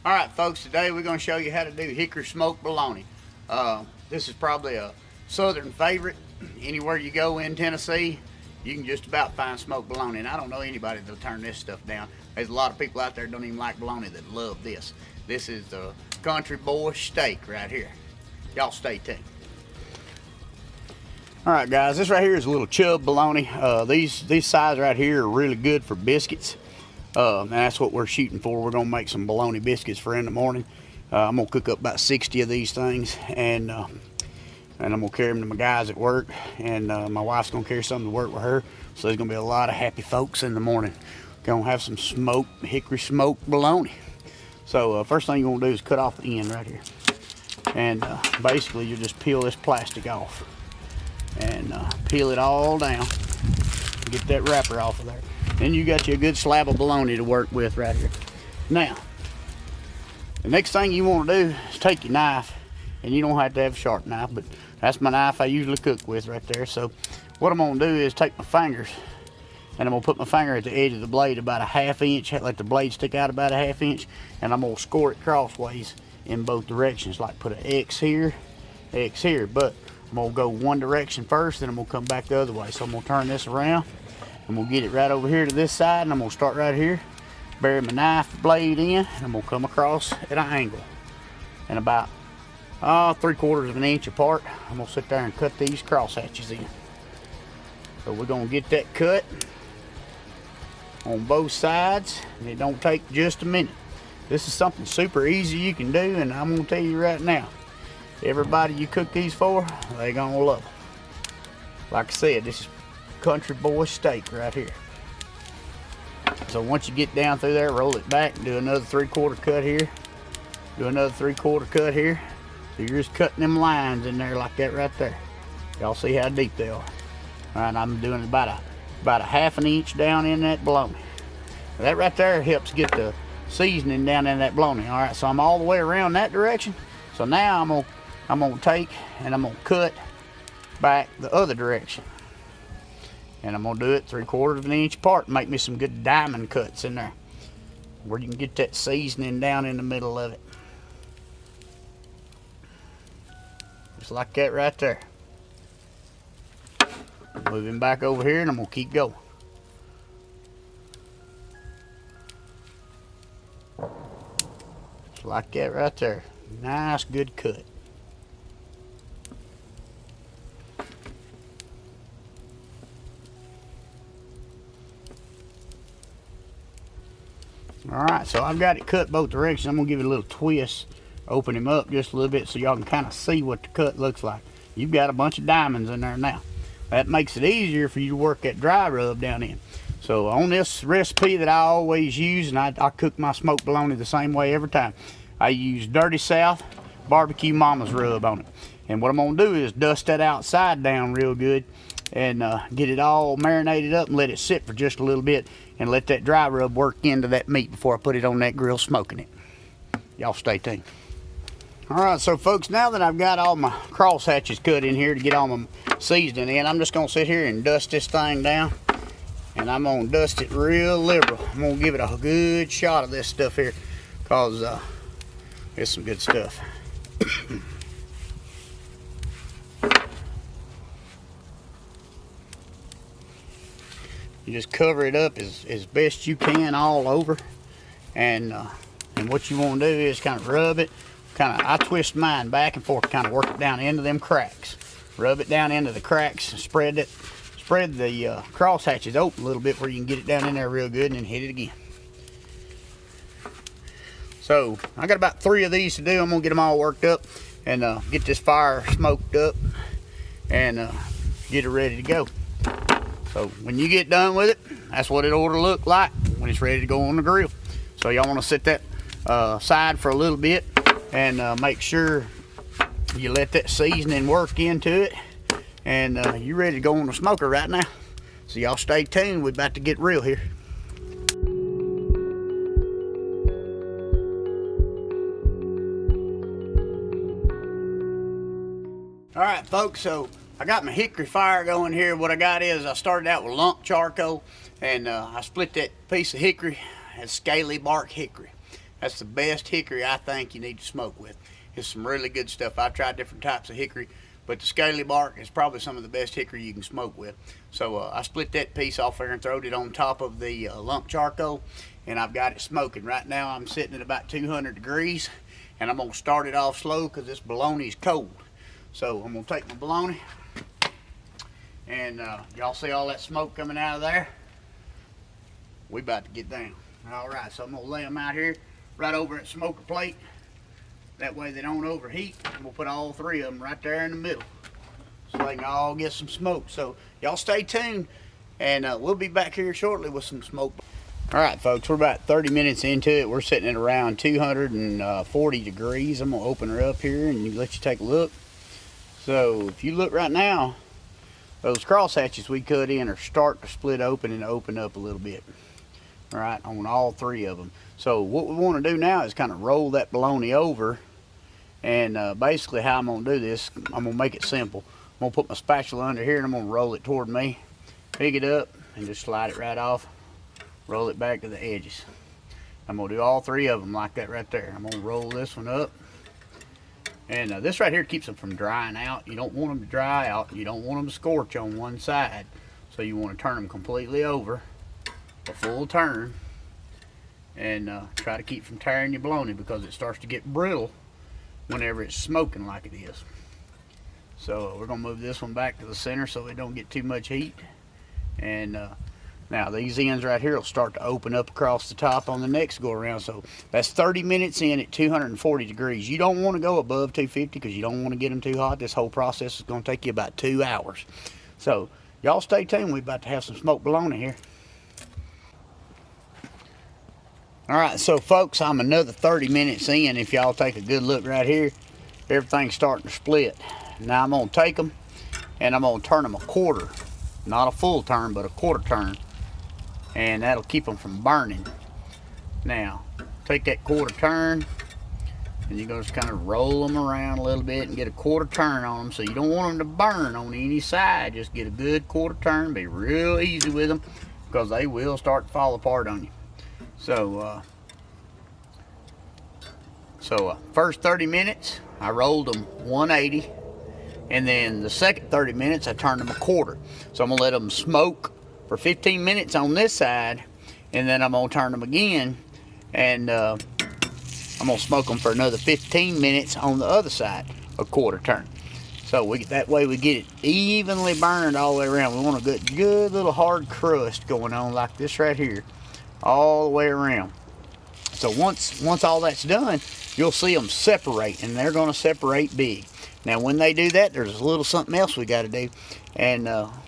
Alright folks, today we're going to show you how to do hickory smoked bologna. This is probably a southern favorite. Anywhere you go in Tennessee, you can just about find smoked bologna. And I don't know anybody that'll turn this stuff down. There's a lot of people out there that don't even like bologna that love this. This is the country boy steak right here. Y'all stay tuned. Alright guys, this right here is a little chub bologna. These size right here are really good for biscuits. And that's what we're shooting for. We're gonna make some bologna biscuits for in the morning. I'm gonna cook up about 60 of these things, and I'm gonna carry them to my guys at work, and my wife's gonna carry some to work with her. So there's gonna be a lot of happy folks in the morning. Gonna have some hickory smoked bologna. So first thing you want to do is cut off the end right here, and basically you just peel this plastic off and peel it all down. Get that wrapper off of there. Then you got you a good slab of bologna to work with right here. Now, the next thing you want to do is take your knife, and you don't have to have a sharp knife, but that's my knife I usually cook with right there. So what I'm going to do is take my fingers, and I'm going to put my finger at the edge of the blade about a ½ inch, let the blade stick out about a ½ inch, and I'm going to score it crossways in both directions, like put an X here, but I'm going to go one direction first, then I'm going to come back the other way. So I'm going to turn this around. I'm going to get it right over here to this side, and I'm going to start right here, bury my knife blade in, and I'm going to come across at an angle. And about 3/4 of an inch apart, I'm going to sit there and cut these cross hatches in. So we're going to get that cut on both sides, and it don't take just a minute. This is something super easy you can do, and I'm going to tell you right now, everybody you cook these for, they're going to love them. Like I said, this is country boy steak right here. So once you get down through there, roll it back and do another 3/4 cut here, do another 3/4 cut here. So you're just cutting them lines in there like that right there. Y'all see how deep they are. All right, I'm doing about a ½ an inch down in that bologna. That right there helps get the seasoning down in that bologna. All right, so I'm all the way around that direction. So now I'm gonna take and I'm gonna cut back the other direction. And I'm going to do it 3/4 of an inch apart. Make me some good diamond cuts in there, where you can get that seasoning down in the middle of it. Just like that right there. Moving back over here, and I'm going to keep going. Just like that right there. Nice, good cut. Alright, so I've got it cut both directions. I'm going to give it a little twist, open him up just a little bit so y'all can kind of see what the cut looks like. You've got a bunch of diamonds in there now. That makes it easier for you to work that dry rub down in. So on this recipe that I always use, and I cook my smoked bologna the same way every time, I use Dirty South Barbecue Mama's rub on it. And what I'm going to do is dust that outside down real good, and get it all marinated up and let it sit for just a little bit, and let that dry rub work into that meat before I put it on that grill smoking it. Y'all stay tuned. Alright, so folks, now that I've got all my cross hatches cut in here to get all my seasoning in, I'm just going to sit here and dust this thing down, and I'm going to dust it real liberal. I'm going to give it a good shot of this stuff here, because it's some good stuff. You just cover it up as best you can all over, and what you want to do is kind of rub it. I twist mine back and forth, kind of work it down into them cracks. Rub it down into the cracks, and spread the cross hatches open a little bit where you can get it down in there real good, and then hit it again. So I got about 3 of these to do. I'm gonna get them all worked up and get this fire smoked up and get it ready to go. So when you get done with it, that's what it ought to look like when it's ready to go on the grill. So y'all want to set that aside for a little bit, and make sure you let that seasoning work into it, and you're ready to go on the smoker right now. So y'all stay tuned. We're about to get real here. All right, folks, so I got my hickory fire going here. What I got is I started out with lump charcoal, and I split that piece of hickory as scaly bark hickory. That's the best hickory I think you need to smoke with. It's some really good stuff. I've tried different types of hickory, but the scaly bark is probably some of the best hickory you can smoke with. So I split that piece off there and throwed it on top of the lump charcoal, and I've got it smoking. Right now I'm sitting at about 200 degrees, and I'm gonna start it off slow because this bologna is cold. So I'm gonna take my bologna, and y'all see all that smoke coming out of there? We about to get down. All right, so I'm gonna lay them out here right over at smoker plate. That way they don't overheat. We'll put all three of them right there in the middle so they can all get some smoke. So y'all stay tuned, and we'll be back here shortly with some smoke. All right, folks, we're about 30 minutes into it. We're sitting at around 240 degrees. I'm gonna open her up here and let you take a look. So if you look right now, those cross hatches we cut in are starting to split open and open up a little bit. All right, on all three of them. So what we want to do now is kind of roll that bologna over, and basically how I'm going to do this, I'm going to make it simple. I'm going to put my spatula under here and I'm going to roll it toward me, pick it up and just slide it right off, roll it back to the edges. I'm going to do all three of them like that right there. I'm going to roll this one up, and this right here keeps them from drying out. You don't want them to dry out. You don't want them to scorch on one side, so you want to turn them completely over, a full turn, and try to keep from tearing your bologna because it starts to get brittle whenever it's smoking like it is. So we're gonna move this one back to the center so it don't get too much heat. And now these ends right here will start to open up across the top on the next go around. So that's 30 minutes in at 240 degrees. You don't want to go above 250 because you don't want to get them too hot. This whole process is going to take you about 2 hours. So y'all stay tuned. We're about to have some smoked bologna here. All right, so folks, I'm another 30 minutes in. If y'all take a good look right here, everything's starting to split. Now I'm gonna take them and I'm gonna turn them a quarter, not a full turn, but a quarter turn, and that'll keep them from burning. Now, take that quarter turn and you're gonna just kind of roll them around a little bit and get a quarter turn on them. So you don't want them to burn on any side. Just get a good quarter turn. Be real easy with them because they will start to fall apart on you. So, first 30 minutes, I rolled them 180, and then the second 30 minutes, I turned them a quarter. So I'm gonna let them smoke for 15 minutes on this side, and then I'm gonna turn them again, and I'm gonna smoke them for another 15 minutes on the other side, a quarter turn. So that way we get it evenly burned all the way around. We want a good little hard crust going on like this right here, all the way around. So once all that's done, you'll see them separate, and they're going to separate big. Now when they do that, there's a little something else we got to do, and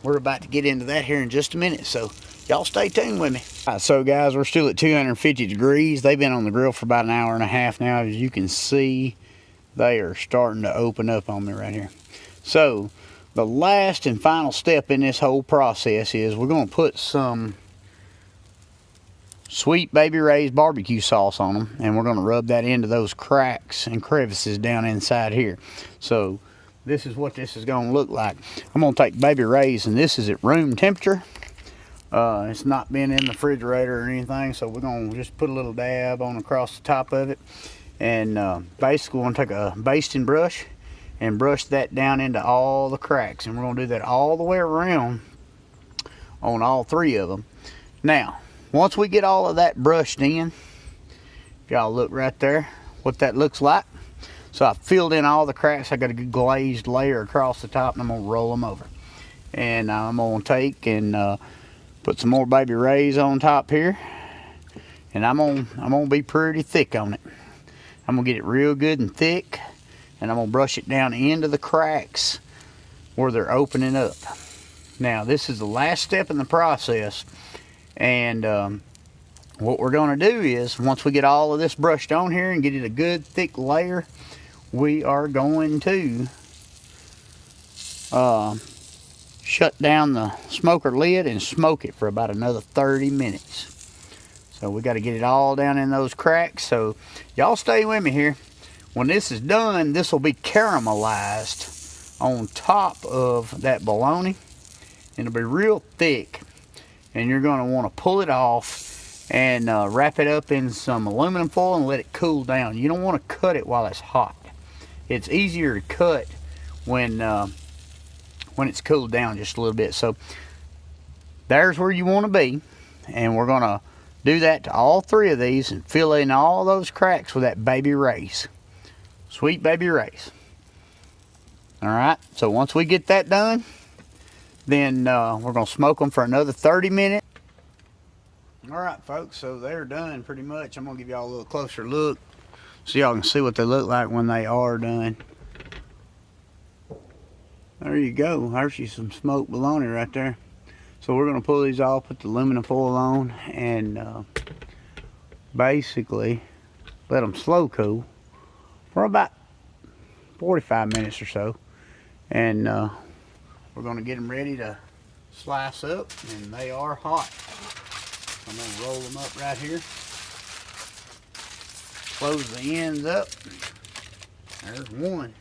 we're about to get into that here in just a minute. So y'all stay tuned with me. All right, so guys, we're still at 250 degrees. They've been on the grill for about an hour and a half now. As you can see, they are starting to open up on me right here. So the last and final step in this whole process is we're going to put some Sweet Baby Ray's barbecue sauce on them, and we're going to rub that into those cracks and crevices down inside here. So this is what this is going to look like. I'm going to take Baby Ray's, and this is at room temperature. It's not been in the refrigerator or anything, so we're going to just put a little dab on across the top of it, and basically we're going to take a basting brush and brush that down into all the cracks, and we're going to do that all the way around on all three of them. Now once we get all of that brushed in, if y'all look right there what that looks like. So I filled in all the cracks. I got a good glazed layer across the top, and I'm gonna roll them over. And I'm gonna take and put some more Baby Ray's on top here, and I'm gonna be pretty thick on it. I'm gonna get it real good and thick, and I'm gonna brush it down into the cracks where they're opening up. Now this is the last step in the process. And what we're going to do is, once we get all of this brushed on here and get it a good thick layer, we are going to shut down the smoker lid and smoke it for about another 30 minutes. So we got to get it all down in those cracks. So y'all stay with me here. When this is done, this will be caramelized on top of that bologna, and it'll be real thick. And you're going to want to pull it off and wrap it up in some aluminum foil and let it cool down. You don't want to cut it while it's hot. It's easier to cut when it's cooled down just a little bit. So there's where you want to be, and we're gonna do that to all 3 of these and fill in all those cracks with that baby Ray's. Sweet baby Ray's. Alright, so once we get that done, then we're gonna smoke them for another 30 minutes. Alright folks, so they're done pretty much. I'm gonna give y'all a little closer look so y'all can see what they look like when they are done. There you go, there's some smoked bologna right there. So we're gonna pull these off, put the aluminum foil on, and basically let them slow cool for about 45 minutes or so. And we're gonna get them ready to slice up, and they are hot. I'm gonna roll them up right here. Close the ends up. There's one.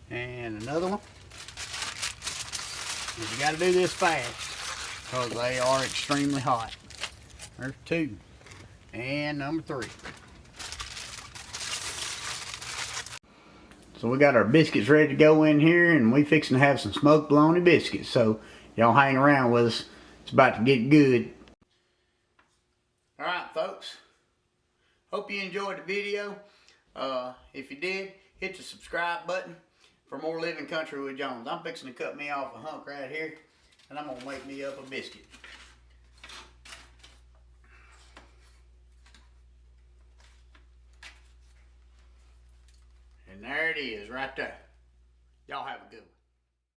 And another one. And you gotta do this fast because they are extremely hot. There's 2. And number 3. So we got our biscuits ready to go in here, and we fixing to have some smoked bologna biscuits. So y'all hang around with us. It's about to get good. Alright folks, hope you enjoyed the video. If you did, hit the subscribe button for more Living Country with Jones. I'm fixing to cut me off a hunk right here, and I'm going to make me up a biscuit. And there it is right there. Y'all have a good one.